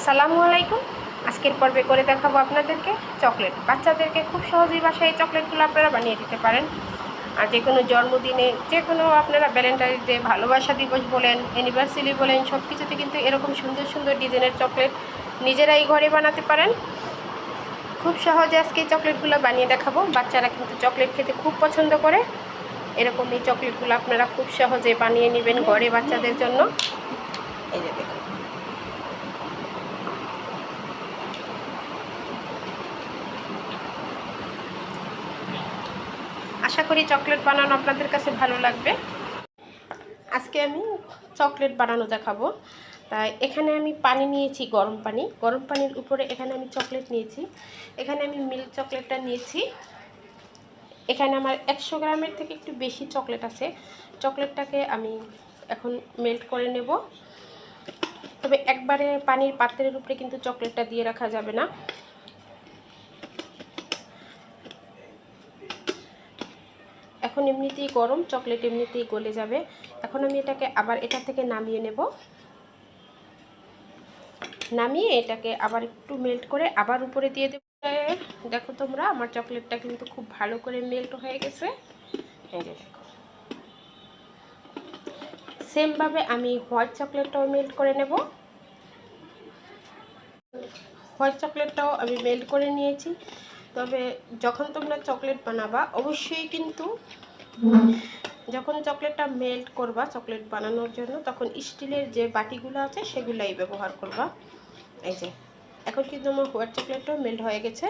আসসালামু আলাইকুম। আজকের পর্বে করে দেখাবো আপনাদেরকে চকলেট। বাচ্চাদেরকে খুব সহজেই বাসায় এই চকলেটগুলো আপনারা বানিয়ে দিতে পারেন। আর যে কোনো জন্মদিনে, যে কোনো আপনারা ভ্যালেন্টাইন্স ডে, ভালোবাসা দিবস বলেন, অ্যানিভার্সারি বলেন, সব কিছুতে কিন্তু এরকম সুন্দর সুন্দর ডিজাইনের চকলেট নিজেরাই ঘরে বানাতে পারেন। খুব সহজে আজকে এই চকলেটগুলো বানিয়ে দেখাবো। বাচ্চারা কিন্তু চকলেট খেতে খুব পছন্দ করে। এরকম এই চকলেটগুলো আপনারা খুব সহজে বানিয়ে নেবেন ঘরে বাচ্চাদের জন্য। এই যে দেখুন, আশা করি চকলেট বানানো আপনাদের কাছে ভালো লাগবে। আজকে আমি চকলেট বানানো দেখাবো। তাই এখানে আমি পানি নিয়েছি, গরম পানি। গরম পানির উপরে এখানে আমি চকলেট নিয়েছি। এখানে আমি মিল্ক চকলেটটা নিয়েছি। এখানে আমার 100 গ্রামের থেকে একটু বেশি চকলেট আছে। চকলেটটাকে আমি এখন মেল্ট করে নেব। তবে একবারে পানির পাত্রের উপরে কিন্তু চকলেটটা দিয়ে রাখা যাবে না। এখন এমনিতেই গরম, চকলেট এমনিতেই গলে যাবে। এখন আমি এটাকে আবার এটা থেকে নামিয়ে নেব। নামিয়ে এটাকে আবার একটু মেল্ট করে আবার উপরে দিয়ে দেব। দেখো তোমরা, আমার চকলেটটা কিন্তু খুব ভালো করে মেল্ট হয়ে গেছে। এই যে দেখো, সেমভাবে আমি হোয়াইট চকলেটটাও মেল্ট করে নেব। হোয়াইট চকলেটটাও আমি মেল্ট করে নিয়েছি। তবে যখন তোমরা চকলেট বানাবা অবশ্যই কিন্তু যখন চকলেটটা মেল্ট করবা চকলেট বানানোর জন্য, তখন স্টিলের যে বাটিগুলো আছে সেগুলাই ব্যবহার করবা। এই যে এখন কিন্তু আমার হোয়াইট চকলেটটাও মেল্ট হয়ে গেছে।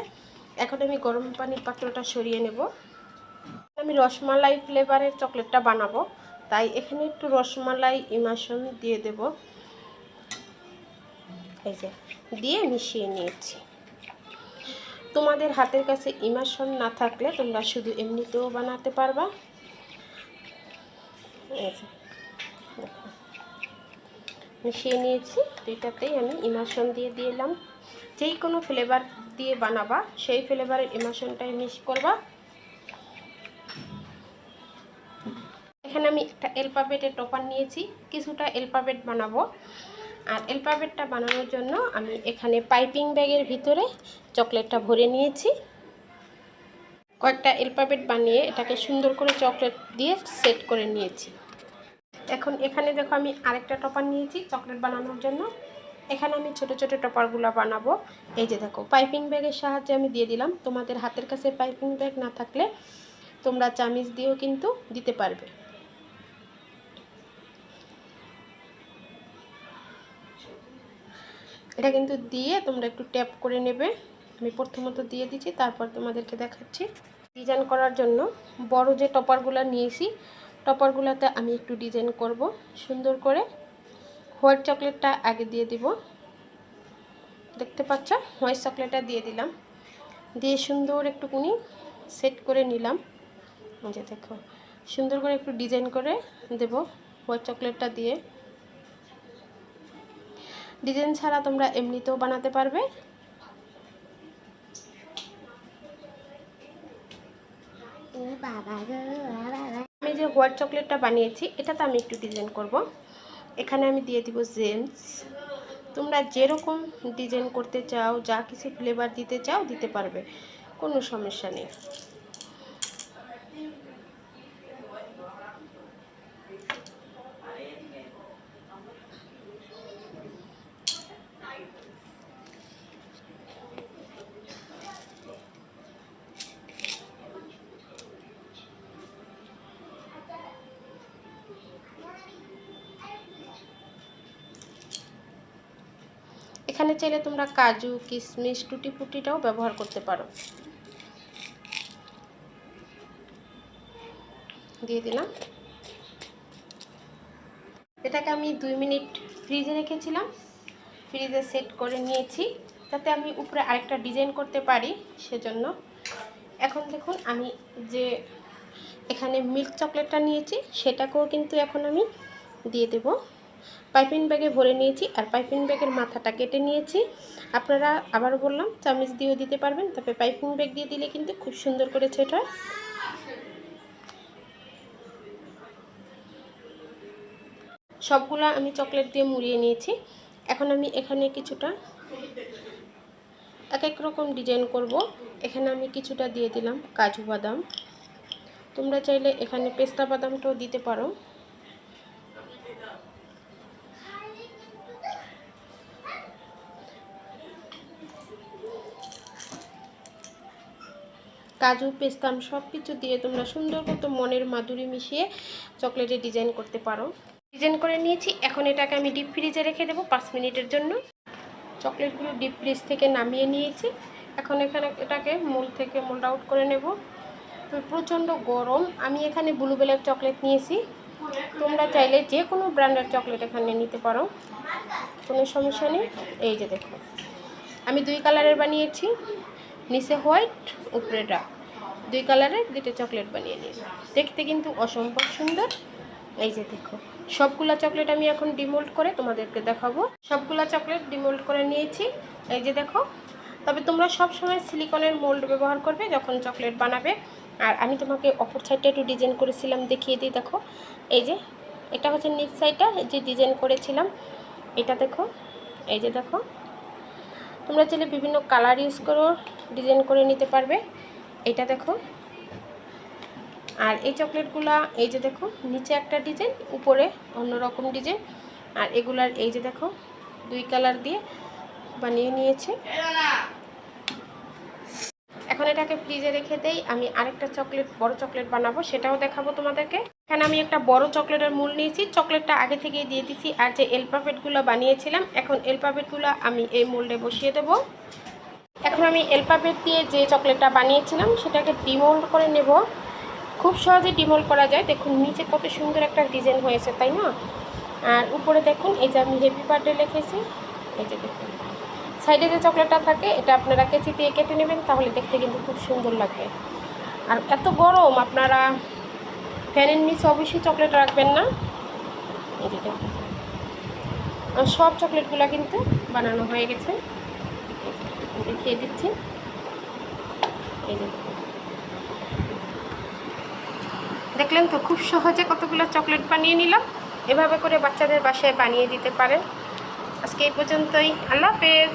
এখন আমি গরম পানির পাত্রটা সরিয়ে নেব। আমি রসমালাই ফ্লেভারের চকলেটটা বানাবো, তাই এখানে একটু রসমালাই ইমাশন দিয়ে দেব। এই যে দিয়ে মিশিয়ে নিয়েছি। তোমাদের হাতের কাছে ইমাশন না থাকলে তোমরা শুধু এমনিতেও বানাতে পারবা। এই যে দেখো, মিশিয়ে নিয়েছি। দুইটাতেই আমি ইমাশন দিয়ে দিলাম। যেই কোনো ফ্লেভার দিয়ে বানাবা সেই ফ্লেভারের ইমাশনটাই মিক্স করবা। এখানে আমি একটা অ্যালফাবেটের টপার নিয়েছি, কিছুটা অ্যালফাবেট বানাবো। আর অ্যালফাবেটটা বানানোর জন্য আমি এখানে পাইপিং ব্যাগের ভিতরে চকলেটটা ভরে নিয়েছি। কয়েকটা অ্যালফাবেট বানিয়ে এটাকে সুন্দর করে চকলেট দিয়ে সেট করে নিয়েছি। এখন এখানে দেখো, আমি আরেকটা টপার নিয়েছি চকলেট বানানোর জন্য। এখানে আমি ছোট ছোট টপারগুলো বানাবো। এই যে দেখো, পাইপিং ব্যাগের সাহায্যে আমি দিয়ে দিলাম। তোমাদের হাতের কাছে পাইপিং ব্যাগ না থাকলে তোমরা চামিচ দিয়েও কিন্তু দিতে পারবে। এটা কিন্তু দিয়ে তোমরা একটু ট্যাপ করে নেবে। আমি প্রথমত দিয়ে দিচ্ছি, তারপর তোমাদেরকে দেখাচ্ছি। ডিজাইন করার জন্য বড় যে টপারগুলো নিয়েছি, টপারগুলোতে আমি একটু ডিজাইন করব সুন্দর করে। হোয়াইট চকলেটটা আগে দিয়ে দিব। দেখতে পাচ্ছ, হোয়াইট চকলেটটা দিয়ে দিলাম। দিয়ে সুন্দর একটুকুনি সেট করে নিলাম। যে দেখো, সুন্দর করে একটু ডিজাইন করে দেব হোয়াইট চকলেটটা দিয়ে। ডিজাইন ছাড়া তোমরা এমনিতেও বানাতে পারবে। আমি যে হোয়াইট চকলেটটা বানিয়েছি এটাতে আমি একটু ডিজাইন করব। এখানে আমি দিয়ে দিব জেমস। তোমরা যেরকম ডিজাইন করতে চাও, যা কিছু ফ্লেভার দিতে চাও দিতে পারবে, কোনো সমস্যা নেই। এখানে চাইলে তোমরা কাজু, কিশমিশ, টুটি ফুটিটাও ব্যবহার করতে পারো। দিয়ে দিলাম। এটাকে আমি 2 মিনিট ফ্রিজে রেখেছিলাম। ফ্রিজে সেট করে নিয়েছি যাতে আমি উপরে আরেকটা ডিজাইন করতে পারি, সেজন্য। এখন দেখুন, আমি যে এখানে মিল্ক চকলেটটা নিয়েছি সেটাকেও কিন্তু এখন আমি দিয়ে দেব। পাইপিং ব্যাগে ভরে নিয়েছি আর পাইপিং ব্যাগের মাথাটা কেটে নিয়েছি। আপনারা আবারও বললাম চামিচ দিয়েও দিতে পারবেন, তবে পাইপিং ব্যাগ দিয়ে দিলে কিন্তু খুব সুন্দর করে সেট হয়। সবগুলো আমি চকলেট দিয়ে মুড়িয়ে নিয়েছি। এখন আমি এখানে কিছুটা এক এক রকম ডিজাইন করব। এখানে আমি কিছুটা দিয়ে দিলাম কাজু বাদাম, তোমরা চাইলে এখানে পেস্তা বাদামটাও দিতে পারো। কাজু পেস্তাম সব কিছু দিয়ে তোমরা সুন্দর মতো মনের মাধুরী মিশিয়ে চকলেটে ডিজাইন করতে পারো। ডিজাইন করে নিয়েছি, এখন এটাকে আমি ডিপ ফ্রিজে রেখে দেবো 5 মিনিটের জন্য। চকলেটগুলো ডিপ ফ্রিজ থেকে নামিয়ে নিয়েছি। এখন এখানে এটাকে মোল্ড আউট করে নেব। প্রচণ্ড গরম, আমি এখানে ব্লুবেলের চকলেট নিয়েছি, তোমরা চাইলে যে কোনো ব্র্যান্ডের চকলেট এখানে নিতে পারো, কোনো সমস্যা নেই। এই যে দেখো, আমি 2 কালারের বানিয়েছি, নিচে হোয়াইট উপরে ডার্ক, 2 কালারের 2টা চকলেট বানিয়ে নিয়েছি। দেখতে কিন্তু অসম্ভব সুন্দর। এই যে দেখো, সবগুলা চকলেট আমি এখন ডিমোল্ড করে তোমাদেরকে দেখাবো। সবগুলা চকলেট ডিমোল্ড করে নিয়েছি, এই যে দেখো। তবে তোমরা সব সময় সিলিকনের মোল্ড ব্যবহার করবে যখন চকলেট বানাবে। আর আমি তোমাকে অপর সাইডটা একটু ডিজাইন করেছিলাম, দেখিয়ে দিই। দেখো, এই যে এটা হচ্ছে নিচ সাইডটা যে ডিজাইন করেছিলাম, এটা দেখো। এই যে দেখো, তোমরা চাইলে বিভিন্ন কালার ইউজ করো, ডিজাইন করে নিতে পারবে। এটা দেখো, আর এই চকলেটগুলা এই যে দেখো, নিচে একটা ডিজাইন, উপরে অন্যরকম ডিজাইন। আর এগুলার এই যে দেখো 2 কালার দিয়ে বানিয়ে নিয়েছি। এখন এটাকে ফ্রিজে রেখে দেই, আমি আরেকটা বড় চকলেট বানাবো, সেটাও দেখাবো তোমাদেরকে। এখানে আমি একটা বড় চকলেটের মূল নিয়েছি, চকলেটটা আগে থেকেই দিয়ে দিছি। আর যে এলপাফেটগুলো বানিয়েছিলাম, এখন এলপাফেটগুলো আমি এই মোল্ডে বসিয়ে দেব। এখন আমি এলপাফেট দিয়ে যে চকলেটটা বানিয়েছিলাম সেটাকে ডিমোল্ড করে নেব। খুব সহজে ডিমোল্ড করা যায়। দেখুন নিচে কত সুন্দর একটা ডিজাইন হয়েছে, তাই না? আর উপরে দেখুন, এই যে আমি হ্যাপি বার্থডে লিখেছি। এই যে দেখুন, সাইডে যে চকলেটটা থাকে এটা আপনারা কেচি দিয়ে কেটে নেবেন, তাহলে দেখতে কিন্তু খুব সুন্দর লাগবে। আর এত গরম, আপনারা ফ্যানের নিচে অবশ্যই চকলেট রাখবেন না। এই যে দেখুন, আর সব চকলেটগুলো কিন্তু বানানো হয়ে গেছে, দেখিয়ে দিচ্ছি। এই যে দেখলেন তো, খুব সহজে কতগুলো চকলেট বানিয়ে নিলাম। এভাবে করে বাচ্চাদের বাসায় বানিয়ে দিতে পারেন। আজকে এই পর্যন্তই, আল্লাহ হাফেজ।